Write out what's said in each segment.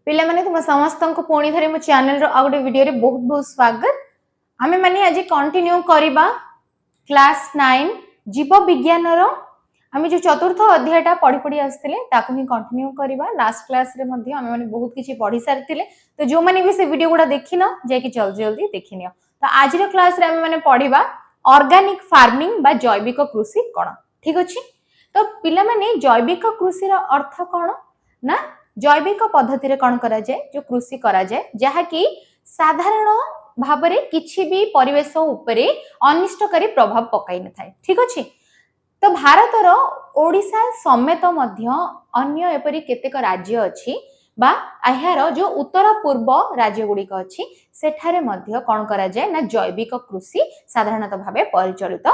पिला माने तुम समस्त को पुणी थे मो चैनल रो गोटे वीडियो रे बहुत बहुत स्वागत। आमे माने आज कंटिन्यू करिबा क्लास 9 जीव विज्ञान रो आमे जो चतुर्थ अध्यायटा पढ़ी पढ़ी आसथिले ताको ही कंटिन्यू करिबा। लास्ट क्लास रे मध्ये आमे माने बहुत किछि पढ़ी सारथिले, तो जो माने भी से वीडियो गुडा देखिनो जे कि जल्दी जल्दी देखिनियो। तो आज रो क्लास रे आमे माने पढ़िबा ऑर्गेनिक फार्मिंग बा जैविक कृषि कोन। ठीक अछि। तो पिला माने जैविक कृषि रो अर्थ कोन ना जैविक पद्धति रे कौन करा जाए जो कृषि करा जाए जहा कि साधारण भाबरे किछि भी परिवेश उपरे अनिष्टकारी प्रभाव पकाई न थाए। ठीक अछि। तो भारत रो ओडिसा समेत मध्य अन्य एपरि केतेक राज्य अछि बा एहारो जो उत्तर पूर्व राज्य गुड़िक अछि सेठारे मध्य कौन करा जाए ना जैविक कृषि साधारणतः भाबे परिचालित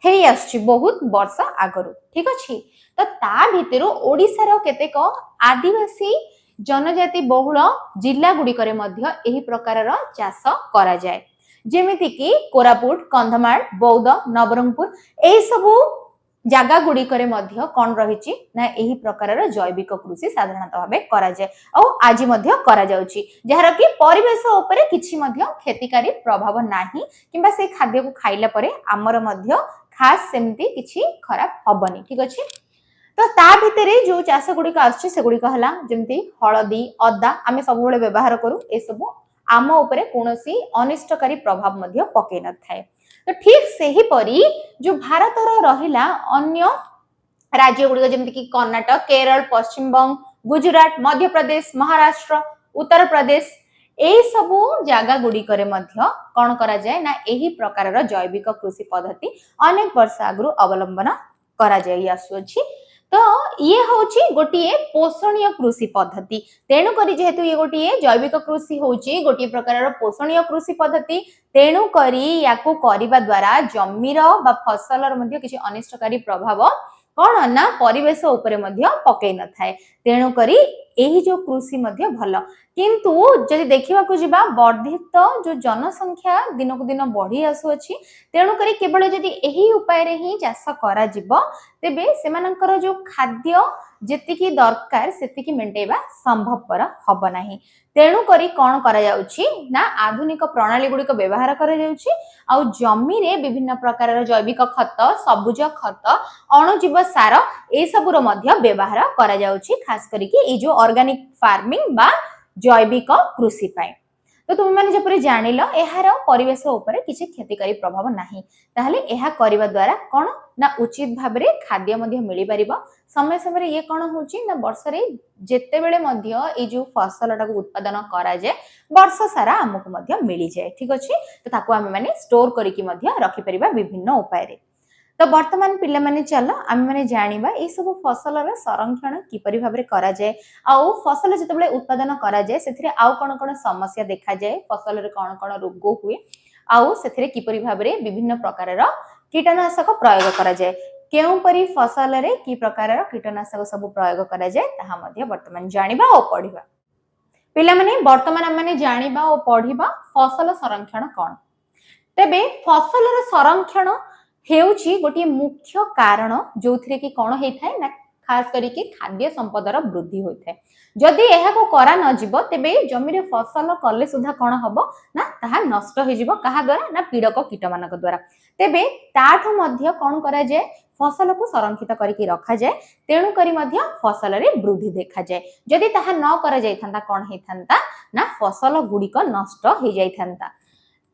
हेई आछि बहुत वर्ष आगरु। ठीक अछि। तो ता भितरु ओडिसा रो केतेक आदिवासी जनजाति बहुल जिला गुड़िकरे मध्य एही प्रकारर चाष करा जाए, जेमिति कि कोरापुट, कंधमाल, बौद्ध, नवरंगपुर एही सबु जागा गुड़िकरे मध्य कोन रहिछि ना एही प्रकारर जैविक कृषि साधारणतः भाबे करा जाए आ आज मध्य करा जाउछि, जहार कि परिवेश उपरे किछि मध्य क्षतिकारी प्रभाव नाही किबा से खाद्य को खाइला परे हमर मध्य खास सेमती किछि खराब हबनी। ठीक अछि। तो ता भितरे जो चाष गुड़िक आछि से गुड़िक हला जेमती हळदी, अदा आमे सब बेले व्यवहार करू ए सब आम उपरे कोनोसी अनिष्टकारी प्रभाव मध्य पके न थाए। तो ठीक सेही परी जो भारत रो रहिला अन्य राज्य गुड़िक जेमती कि कर्नाटक, केरल, पश्चिम बंग, गुजरात, मध्य प्रदेश, महाराष्ट्र, उत्तर प्रदेश ए सबु जागा गुड़िकरे मध्य कोन करा जाए ना एही प्रकारर जैविक कृषि पद्धति अनेक वर्ष आगु अवलंबन करा जाई आसुछि। तो ये होची गोटिए पोषणीय कृषि पद्धति, तेणु करी जेहेतु ये गोटिए जैविक कृषि होची गोटिए प्रकारर पोषणीय कृषि पद्धति, तेणु करी याकू करिबा द्वारा जमीर बा फसलर मध्ये किछि अनिष्टकारी प्रभाव कोन ना परिवेश उपरे मध्ये पकै न थाए। तेणु करी एही जो कृषि मध्ये भलो, किंतु जदि देखिबा को जिबा वर्धित जो जनसंख्या दिन को दिन बढ़ी आसु अछि, तेणु करी केवल जदि एही उपाय रे ही चाष करा जिवो तेबे सेमानकर जो खाद्य जेतिकी दरकार सेतिकी मेंटेबा संभवपर हब नाही। तेणु करी कोन करा जाउछि ना आधुनिक प्रणाली गुड़िक व्यवहार करा जाउछि आ जमी रे विभिन्न प्रकार जैविक खत, सबुज खत, अणुजीव सार ए सबुर मध्य व्यवहार करा जाउछि, खास करी कि ए जो ऑर्गेनिक फार्मिंग बा जैविक कृषि पाए। तो तुम माने जपरे जानिलो एहार परिवेश उपरे किछि क्षतिकारी प्रभाव नाही, ताहले एहा करिवा द्वारा कोन ना उचित भाबरे खाद्य मध्य मिली परिबो। समय समय ये कोन होची ना वर्ष रे जेते बेले मध्य ए जो फसलटा को उत्पादन करा जाय वर्ष सारा हमकु मध्य मिली जाय। ठीक अछि। तो ताको हम माने स्टोर करी कि मध्य रखि परिबा विभिन्न उपाय रे। तो वर्तमान पिला माने चलो आम माने जानिबा ए सब फसलर संरक्षण किपरि भाबरे करा जाय आउ फसल जतबेले उत्पादन करा जाय सेथिरे आउ कोन कोन समस्या देखा जाय, फसल रे कोन कोन रोग हुए आउ सेथिरे किपरि भाबरे विभिन्न प्रकारर कीटनाशक प्रयोग करा जाय, केउ परि फसल रे की प्रकारर कीटनाशक सब प्रयोग करा जाय ताहा मध्य वर्तमान जानिबा ओ पढिबा। पिला माने वर्तमान हम माने जानिबा ओ पढिबा फसल संरक्षण कोन। तेबे फसलर संरक्षण हेउची गोटे मुख्य कारण जोथिरे कि कोन हेथाय ना खास करी कि खाद्य संपदर वृद्धि होइथाय। जदि एहा को करा न जीवो तेबे जमी रे फसल कले सुधा कोन हबो ना ताहा नष्ट हो जीवो काहा द्वारा ना पीड़क कीटमानक द्वारा। तेबे ताठो मध्य कोन करा जाय फसल को संरक्षित करिकि रखा जाय, तेणु करी मध्य फसल रे वृद्धि देखा जाय। जदि ताहा न करा जायथांता कोन हेथांता ना फसल गुड़िक नष्ट हो जायथांता।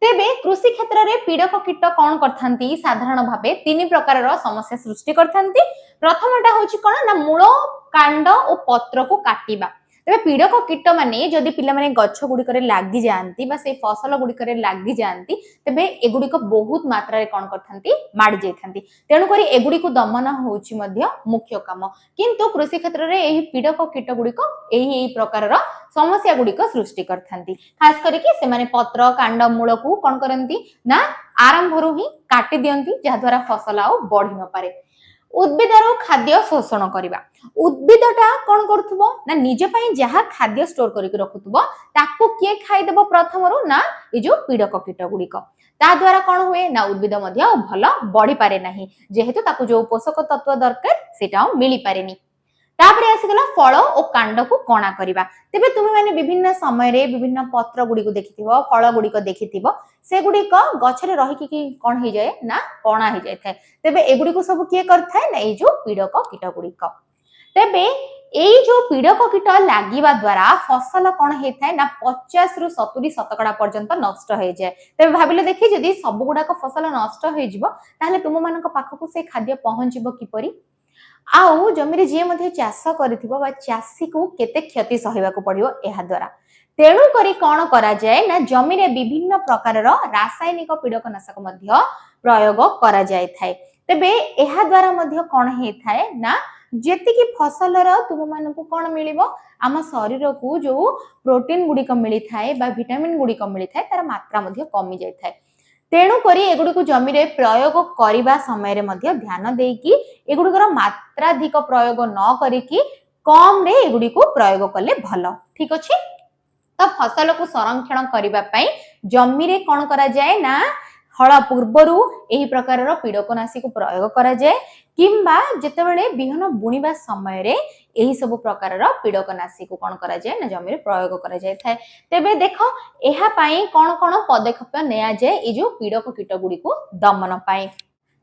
तेबे कृषि क्षेत्र रे पीड़क कीट कोन करथांती साधारण भाबे तीन प्रकारर समस्या सृष्टि करथांती। प्रथमटा होची कोन ना मूल, कांड और पत्र को काटिबा। तेबे पीड़क कीट माने जदि पिला माने गच्छ गुड़िकरे लागि जांती बा से फसल गुड़िकरे लागि जांती तेबे एगुड़िक बहुत मात्रा रे कोन करथांती माडी जायथांती। तेणु करी एगुड़ी को दमन होची मध्य मुख्य काम, किंतु कृषि क्षेत्र रे एही पीड़क कीट गुड़िक एही प्रकारर समस्या गुड़िक सृष्टि करथांती। खास करी कि से माने पत्र, कांड, मूल को कोन करंती ना आरंभरू ही काटी दियंती जहा द्वारा फसल आउ बढ़ी न पारे। उद्भिदर खाद्य शोषण करिबा, उद्भिदटा कोन करथुबो ना निजे पई जहा खाद्य स्टोर करिक रखुथुबो ताको किए खाइ देबो प्रथमरू ना ए जो पीड़क कीट गुड़िक। ता द्वारा कोन हुए ना उद्भिद मध्य भलो बढ़ी पारे नाही, जेहेतु ताको जो पोषक तत्व दरकार सेटा मिली पारेनी। तापरे आसीगला फल और कांड को कणा करिबा। तेबे तुमे माने विभिन्न समय रे विभिन्न पत्र गुडी को देखिथिबो, फल गुडी को देखिथिबो, से गुडी को गछरे रहि कि कोन हे जाय ना कणा हे जाय थाए। तेबे ए गुडी को सब किए करथाय ना ए जो पीड़क कीट गुडी को। तेबे एई जो पीड़क कीट लागिबा द्वारा फसल कोन हे थाए ना 50 रु 70% पर्यंत नष्ट हे जाय। तेबे भाबिले देखि जदी सब गुडा को फसल नष्ट हे जिवो ताहले तुम मानक पाखकु से खाद्य पहुंचिबो किपरि। आउ जमीरे जे मध्ये चाष करथिबो बा चासी को केते क्षति सहिबाकू पड़िबो एहा द्वारा। तेणु करी कोन करा जाय ना जमीरे विभिन्न प्रकार रो रासायनिक पीड़कनाशक मध्ये प्रयोग करा जाय थाए। तेबे एहा द्वारा मध्ये कोन हे थाए ना जेतिकी फसल रो तुम मानकू कोन मिलिबो आम शरीर को जो प्रोटीन गुडी को मिली थाए बा विटामिन गुडी को मिली थाए तार मात्रा मध्ये कमी जाय थाए। तेणु करी एगुडी को जमीरे प्रयोग करिबा समय रे मध्ये ध्यान देकी एगुडी को मात्राधिक प्रयोग न करिकी कम रे एगुडी को प्रयोग कले भलो। ठीक अछि। तो फसल को संरक्षण करिबा पई जमीरे कोन करा जाय ना हळ पूर्वरु एही प्रकार रो पीड़कनाशी को प्रयोग करा जाय किंबा जेतेबेले बिहन बुणीबा समय रे एही सब प्रकार रो पीड़कनाशी को कोन करा जाय ना जमीरे प्रयोग करा जाय थाए। तेबे देखो एहा पई कोन कोन पदक्षेप नेया जाय ए जो पीड़क कीट गुडी को दमन पई।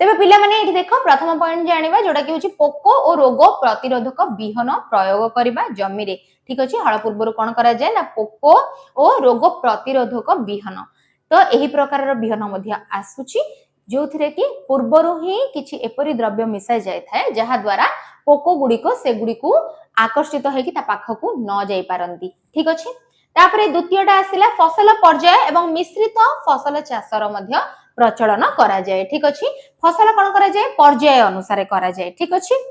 तेबे पिला माने एठी देखो प्रथम पॉइंट जानिबा जोडा कि होची पोको और रोग प्रतिरोधक बिहन प्रयोग करिबा जमीरे। ठीक अछि। हळ पूर्वरु कोन करा जाय ना पोको और रोग प्रतिरोधक बिहन तो एही प्रकार रो बिहन मध्ये आसुची जोथिरे कि पूर्वरु ही किछि एपरि द्रव्य मिसाई जाय थाए जहा द्वारा पोको गुडी को से गुडी को आकर्षित हे कि ता पाखकू न जाई पारंती। ठीक अछि। तापरे द्वितीयटा आसिला फसल पर्याय एवं मिश्रित फसल चाषर मध्ये प्रचलन करा जाय। ठीक अछि। फसल कोन करा जाय पर्याय अनुसार करा जाय। ठीक अछि।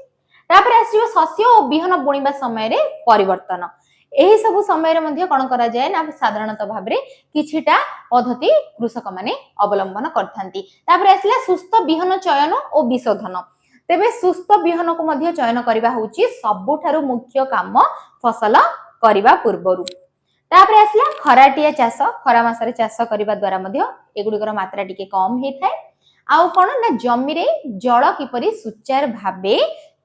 तापरे आसीयो शस्य और बिहन बुणीबा समय रे परिवर्तन एही सब समय रे मध्ये कोन करा जाय ना साधारणतः भाबरे किछिटा पद्धति कृषक माने अवलंबन करथांती। तापरे आसिला सुस्थ बिहन चयन और विशोधन। तेबे सुस्थ बिहन को मध्ये चयन करिबा होची सबुठारु मुख्य काम फसल करिबा पूर्वरु। तापरे आसिला खराटिया चाष खरा मासरे चाष करिबा द्वारा मध्ये एगुडीकर मात्रा टिके कम हे थाए। आउ कोन ना जमी रे जल किपरि सुचार भाबे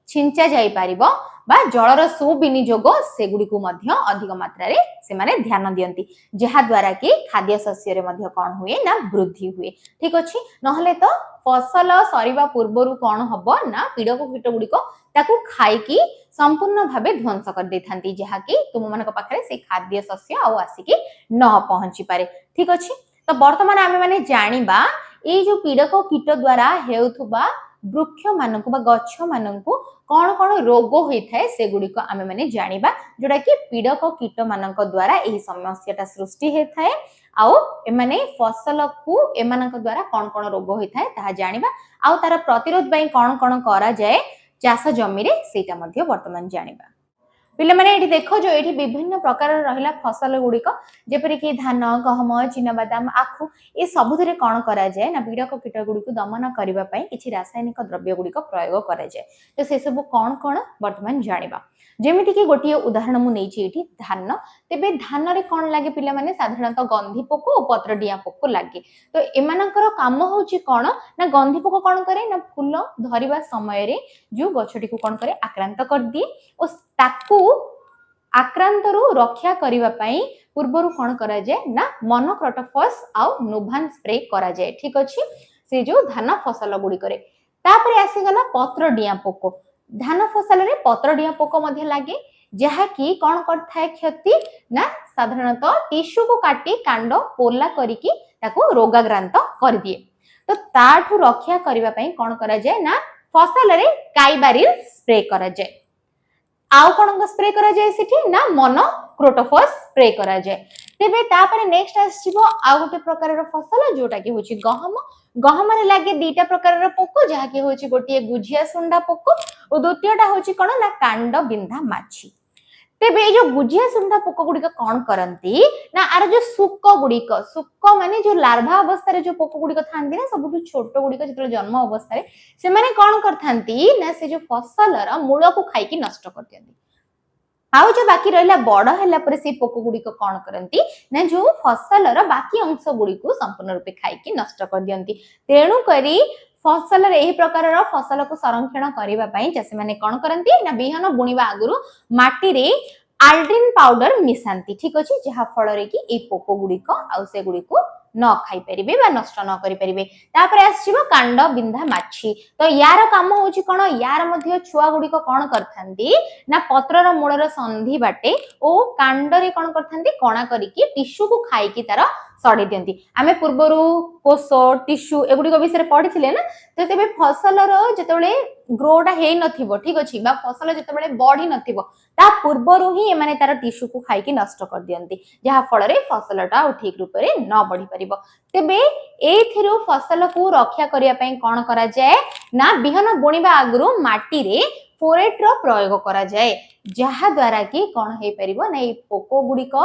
छिंचा जाई पारिबो बा जलर सुविनियोग से गुडी को मध्ये अधिक मात्रा रे से माने ध्यान दियंती जहा द्वारा कि खाद्य शस्य रे मध्ये कोन हुए ना वृद्धि हुए। ठीक अछि। नहले तो फसल सरीबा पूर्वरु कोन हबो ना पीड़क कीट गुडी को ताकू खाई की संपूर्ण भाबे ध्वंस कर देथांती जहा कि तुम मानक पाखरे से खाद्य शस्य आउ आसी की न पहुंची पारे। ठीक अछि। तो वर्तमान आमे माने जानिबा ए जो पीड़क कीट द्वारा हेउथुबा वृक्ष मानकु बा गच्छ मानकु कोन कोन रोग होई थाए से गुडी को आमे माने जानिबा जोडा कि पीड़क कीट मानक द्वारा एही समस्याटा सृष्टि हे थाए आउ एमाने फसल को एमानक द्वारा कोन कोन रोग होई थाए ताहा जानिबा आउ तार प्रतिरोध पई कोन कोन करा जाय चाष जमी रे सेटा मध्ये वर्तमान जानिबा। पिले माने एठी देखो जो एठी विभिन्न प्रकार रहिला फसल गुडी को जेपरि कि धान गहम चिना बादाम आखु ए सबुधरे कोन करा जाय ना पीड़क कीट गुडी को दमन करिबा पई किछि रासायनिक द्रव्य गुडी को प्रयोग करा जाय। तो से सब कोन कोन वर्तमान जानिबा जेमिति कि गोटिए उदाहरण मु नेछि एठी धान। तेबे धान रे कोन लागे पिले माने साधारणतः गंधी पोको और पत्र डिया पोको लागे। तो एमानकर काम होउची कोन ना गंधी पोको कोन करे ना फूल धरिबा समय रे जो गछटी को कोन करे आक्रांत कर दिए और ताकू आक्रांतरु रक्षा करिबा पई पूर्वरु कोन करा जाय ना मोनोक्रोटोफॉस आउ नोभान स्प्रे करा जाय। ठीक अछि। से जो धान फसल गुडी करे तापरे आसी गला पत्र डिया पोको धान फसल रे पत्र डिया पोको मध्ये लागे जहा कि कोन करथाय क्षति ना साधारणतः टिश्यू को काटी कांड पोला करिकी ताकू रोगाक्रांत कर दिए। तो ताठु रक्षा करिबा पई कोन करा जाय ना फसल रे काइबारिल स्प्रे करा जाय। आउ कोन स्प्रे करा जाय सेठी ना मोनोक्रोटोफॉस स्प्रे करा जाय। तेबे तापरे नेक्स्ट आसीबो आ गोटे प्रकार रो फसल जोटा कि होची गहम। गहम रे लागे दीटा प्रकार रो पोको जहा कि होची गोटिए गुझिया सुंडा पोको और द्वितीयटा होची कोन ना कांड बिंधा माछी। तेबे ए जो गुझिया सुंडा पोको गुडी का कोन करंती ना आर जो सुक्क माने जो लार्भा अवस्था रे जो पोको गुडी का थांती ना सबुठु छोटो गुडी का जतले जन्म अवस्था रे से माने कोन करथांती ना से जो फसल रा मूल को खाई की नष्ट कर दियंती। आउ जो बाकी रहला बड़ हैला पर से पोको गुडी को कोन करंती ना जो फसल रा बाकी अंश गुडी को संपूर्ण रूपे खाई की नष्ट कर दियंती। तेणु करी फसल एही प्रकार फसल को संरक्षण करने चाषी मैंने कौन करती ना बिहन बुणवा आगु माटी रे आल्ड्रिन पाउडर मिसांती ठीक अच्छे जहाँ फल कि ये पोक गुड़िक आसे गुड़िक न खाई पारे नष्ट न करें कांड बिंधा माछी तो यार कम हूँ कौन यार छुआ गुड़िक कौन करथांती ना पत्रर मूलर संधि बाटे और कांडरे कौन करथांती कणा करिकी टिश्यू को खाई तार सड़ी दियंती आमे पूर्वर कोष टिश्यू एगुड़िक विषय पढ़ी ना तो तेरे फसलर जिते ग्रोटा है नथिबो ठीक अच्छे फसल जिते बढ़ी नथिबो ता पूर्वर ही एमाने तार टिश्यू को खाई नष्ट कर दियंती जहाँ फल फसलटा ठीक रूप से न बढ़ी पारिबो तेबे एथिरु फसल को रक्षा करिया पई कोन करा जाए ना बिहन बुणिबा आगु माटी रे फोरेट रो प्रयोग करा जाए जहाँ द्वारा कि कौन हो पारिबो ना ये पोक गुड़िक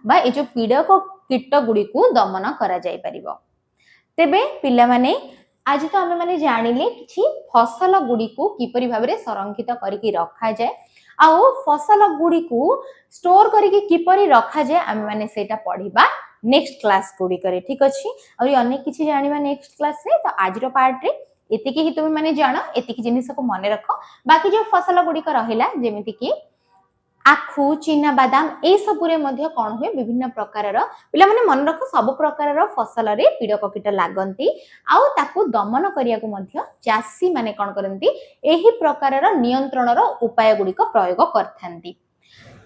बा ए जो पीड़क कीट गुड़िक दमन करा जाय पारिबो तेबे पिला माने आज तो आमे माने जानिले कि फसल गुड़िक किपरि भाबरे संरक्षित करके रखा जाए आउ फसल गुड़िक स्टोर करके किपरि रखा जाए आमे माने सेटा पढ़िबा नेक्स्ट क्लास गुड़िक ठीक अच्छे और अनेक किसी जानिबा नेक्स्ट क्लास रे तो आज रो पार्ट रे एतिकी ही तुम माने जानो एतिकी जिनिस को मन रख बाकी जो फसल गुड़िक रहिला जेमिति कि आखु चिना बादाम ए सबुरे मध्य कौन हुए विभिन्न प्रकार पिला माने मन रख सब प्रकार फसल रे पीड़क कीट लागंती आउ ताकू दमन करिया को मध्य चासी माने कौन करंती एही प्रकार नियंत्रण उपाय गुड़िक प्रयोग करथांती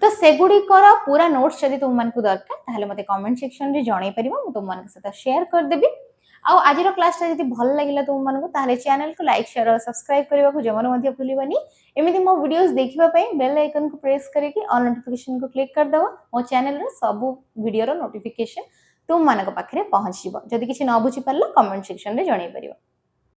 तो सेगुड़िकर पूरा नोट्स जदि तुम मानकु दरकार ताहले मते कमेंट सेक्शन रे जणाई परिबो मु तुम मानक साथ शेयर कर देबी आउ आज क्लास जदि भल लगिला तुम मानकु ताहले चैनल को लाइक शेयर और सब्सक्राइब करबा को जमन मध्य भूलिबनी एमिति मो वीडियोस देखिबा पई बेल आइकन को प्रेस करके ऑल नोटिफिकेशन को क्लिक कर दबो मो चैनल रे सब वीडियो रो नोटिफिकेशन तुम मानक पाखरे पहुंच जिवो जदि किछि न बुझी परला कमेंट सेक्शन रे जणाई परिबो।